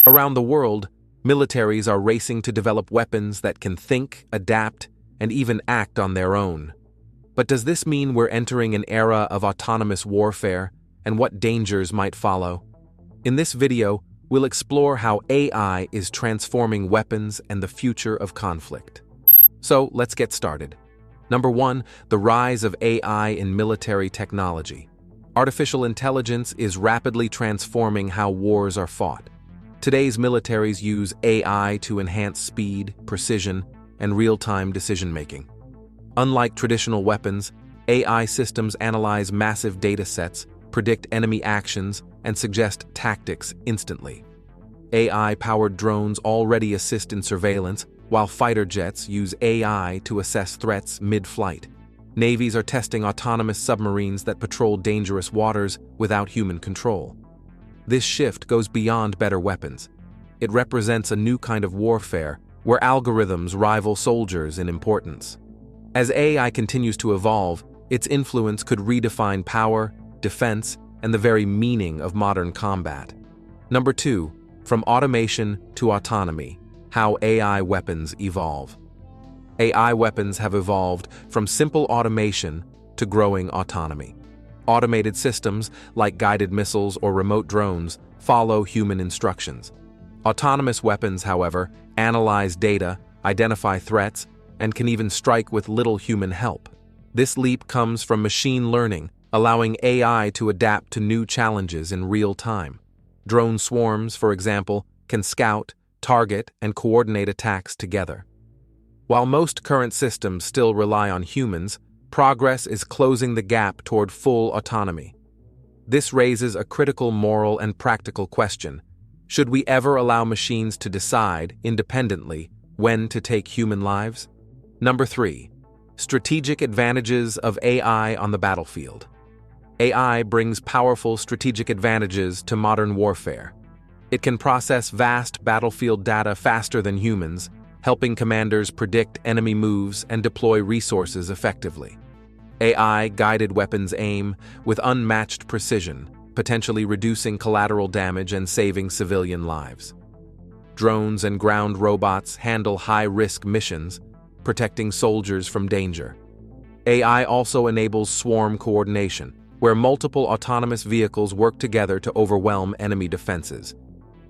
Around the world, militaries are racing to develop weapons that can think, adapt, and even act on their own. But does this mean we're entering an era of autonomous warfare, and what dangers might follow? In this video, we'll explore how AI is transforming weapons and the future of conflict. So let's get started. Number 1, the rise of AI in military technology. Artificial intelligence is rapidly transforming how wars are fought. Today's militaries use AI to enhance speed, precision, and real-time decision-making. Unlike traditional weapons, AI systems analyze massive data sets, predict enemy actions, and suggest tactics instantly. AI-powered drones already assist in surveillance, while fighter jets use AI to assess threats mid-flight. Navies are testing autonomous submarines that patrol dangerous waters without human control. This shift goes beyond better weapons. It represents a new kind of warfare where algorithms rival soldiers in importance. As AI continues to evolve, its influence could redefine power, defense, and the very meaning of modern combat. Number 2, from automation to autonomy, how AI weapons evolve. AI weapons have evolved from simple automation to growing autonomy. Automated systems, like guided missiles or remote drones, follow human instructions. Autonomous weapons, however, analyze data, identify threats, and can even strike with little human help. This leap comes from machine learning, allowing AI to adapt to new challenges in real time. Drone swarms, for example, can scout, target, and coordinate attacks together. While most current systems still rely on humans, progress is closing the gap toward full autonomy. This raises a critical moral and practical question. Should we ever allow machines to decide, independently, when to take human lives? Number 3, strategic advantages of AI on the battlefield. AI brings powerful strategic advantages to modern warfare. It can process vast battlefield data faster than humans, helping commanders predict enemy moves and deploy resources effectively. AI-guided weapons aim with unmatched precision, potentially reducing collateral damage and saving civilian lives. Drones and ground robots handle high-risk missions, protecting soldiers from danger. AI also enables swarm coordination, where multiple autonomous vehicles work together to overwhelm enemy defenses.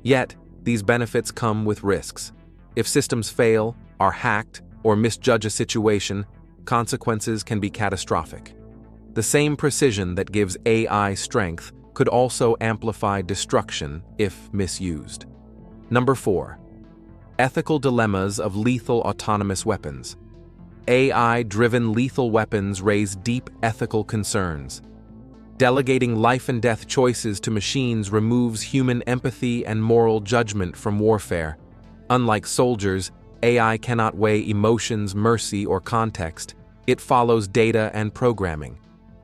Yet, these benefits come with risks. If systems fail, are hacked, or misjudge a situation, consequences can be catastrophic. The same precision that gives AI strength could also amplify destruction if misused. Number 4, ethical dilemmas of lethal autonomous weapons. AI-driven lethal weapons raise deep ethical concerns. Delegating life-and-death choices to machines removes human empathy and moral judgment from warfare. Unlike soldiers, AI cannot weigh emotions, mercy, or context. It follows data and programming.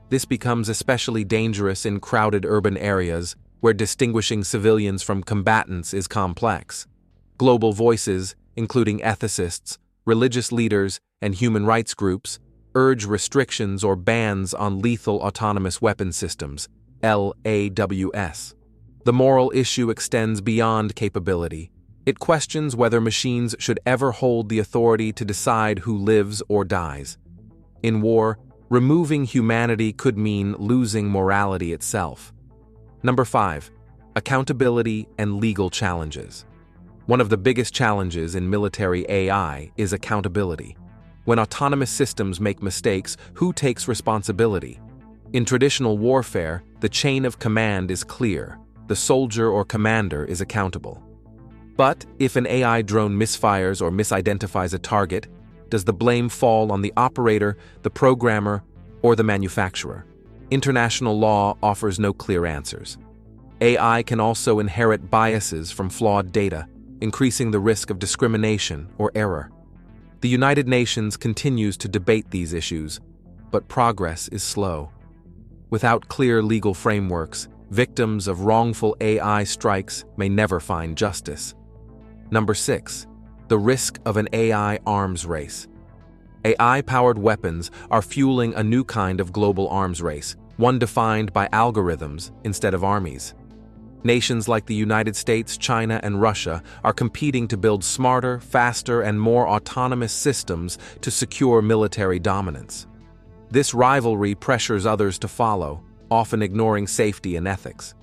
This becomes especially dangerous in crowded urban areas where distinguishing civilians from combatants is complex. Global voices, including ethicists, religious leaders, and human rights groups, urge restrictions or bans on lethal autonomous weapon systems, LAWS. The moral issue extends beyond capability. It questions whether machines should ever hold the authority to decide who lives or dies. In war, removing humanity could mean losing morality itself. Number 5, accountability and legal challenges. One of the biggest challenges in military AI is accountability. When autonomous systems make mistakes, who takes responsibility? In traditional warfare, the chain of command is clear. The soldier or commander is accountable. But if an AI drone misfires or misidentifies a target, does the blame fall on the operator, the programmer, or the manufacturer? International law offers no clear answers. AI can also inherit biases from flawed data, increasing the risk of discrimination or error. The United Nations continues to debate these issues, but progress is slow. Without clear legal frameworks, victims of wrongful AI strikes may never find justice. Number 6, the risk of an AI arms race. AI-powered weapons are fueling a new kind of global arms race, one defined by algorithms instead of armies. Nations like the United States, China, and Russia are competing to build smarter, faster, and more autonomous systems to secure military dominance. This rivalry pressures others to follow, often ignoring safety and ethics.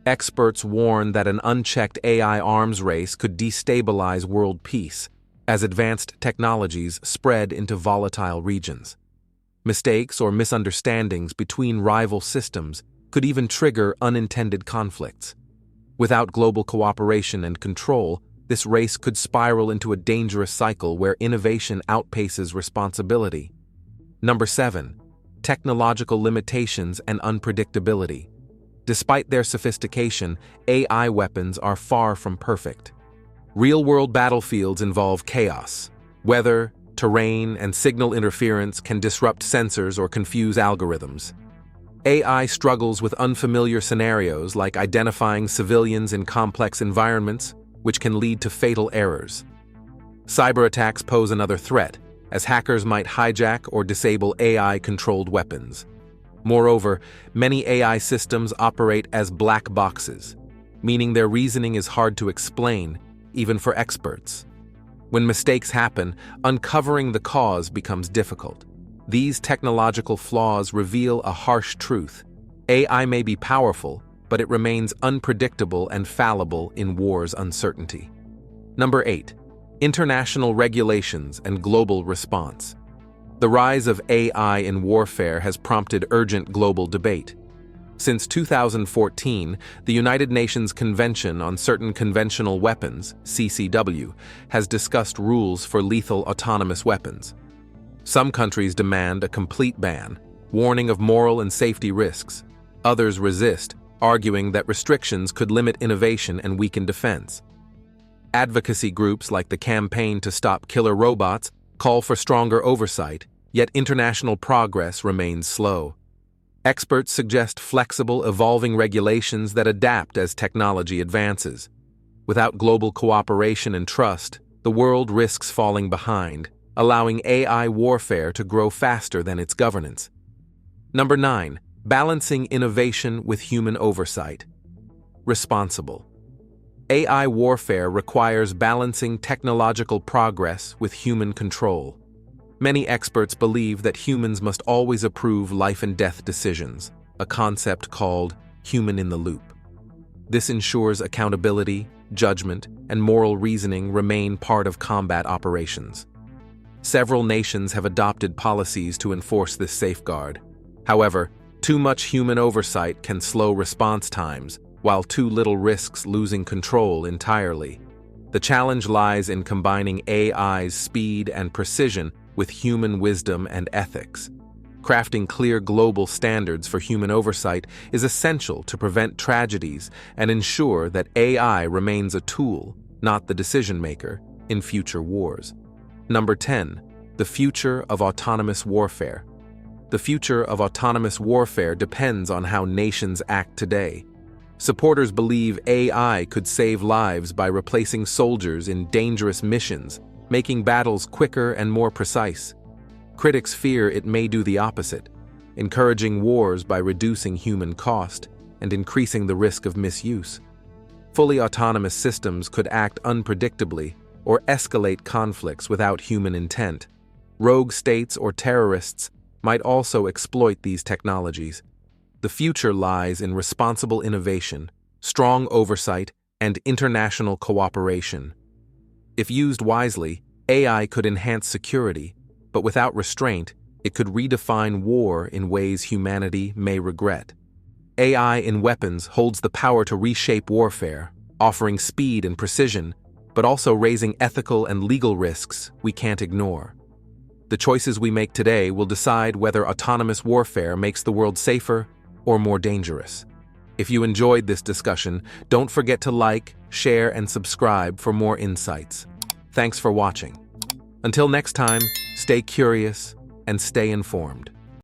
Experts warn that an unchecked AI arms race could destabilize world peace as advanced technologies spread into volatile regions. Mistakes or misunderstandings between rival systems could even trigger unintended conflicts. Without global cooperation and control, this race could spiral into a dangerous cycle where innovation outpaces responsibility. Number 7. Technological limitations and unpredictability. Despite their sophistication, AI weapons are far from perfect. Real-world battlefields involve chaos. Weather, terrain, and signal interference can disrupt sensors or confuse algorithms. AI struggles with unfamiliar scenarios like identifying civilians in complex environments, which can lead to fatal errors. Cyber attacks pose another threat, as hackers might hijack or disable AI-controlled weapons. Moreover, many AI systems operate as black boxes, meaning their reasoning is hard to explain, even for experts. When mistakes happen, uncovering the cause becomes difficult. These technological flaws reveal a harsh truth. AI may be powerful, but it remains unpredictable and fallible in war's uncertainty. Number 8. International regulations and global response. The rise of AI in warfare has prompted urgent global debate. Since 2014, the United Nations Convention on Certain Conventional Weapons, CCW, has discussed rules for lethal autonomous weapons. Some countries demand a complete ban, warning of moral and safety risks. Others resist, arguing that restrictions could limit innovation and weaken defense. Advocacy groups like the Campaign to Stop Killer Robots call for stronger oversight, yet international progress remains slow. Experts suggest flexible, evolving regulations that adapt as technology advances. Without global cooperation and trust, the world risks falling behind, allowing AI warfare to grow faster than its governance. Number 9. Balancing innovation with human oversight. Responsible. AI warfare requires balancing technological progress with human control. Many experts believe that humans must always approve life and death decisions, a concept called human in the loop. This ensures accountability, judgment, and moral reasoning remain part of combat operations. Several nations have adopted policies to enforce this safeguard. However, too much human oversight can slow response times, while too little risks losing control entirely. The challenge lies in combining AI's speed and precision with human wisdom and ethics. Crafting clear global standards for human oversight is essential to prevent tragedies and ensure that AI remains a tool, not the decision-maker, in future wars. Number 10. The future of autonomous warfare. The future of autonomous warfare depends on how nations act today. Supporters believe AI could save lives by replacing soldiers in dangerous missions, making battles quicker and more precise. Critics fear it may do the opposite, encouraging wars by reducing human cost and increasing the risk of misuse. Fully autonomous systems could act unpredictably or escalate conflicts without human intent. Rogue states or terrorists might also exploit these technologies. The future lies in responsible innovation, strong oversight, and international cooperation. If used wisely, AI could enhance security, but without restraint, it could redefine war in ways humanity may regret. AI in weapons holds the power to reshape warfare, offering speed and precision, but also raising ethical and legal risks we can't ignore. The choices we make today will decide whether autonomous warfare makes the world safer or more dangerous. If you enjoyed this discussion, don't forget to like, share, and subscribe for more insights. Thanks for watching. Until next time, stay curious and stay informed.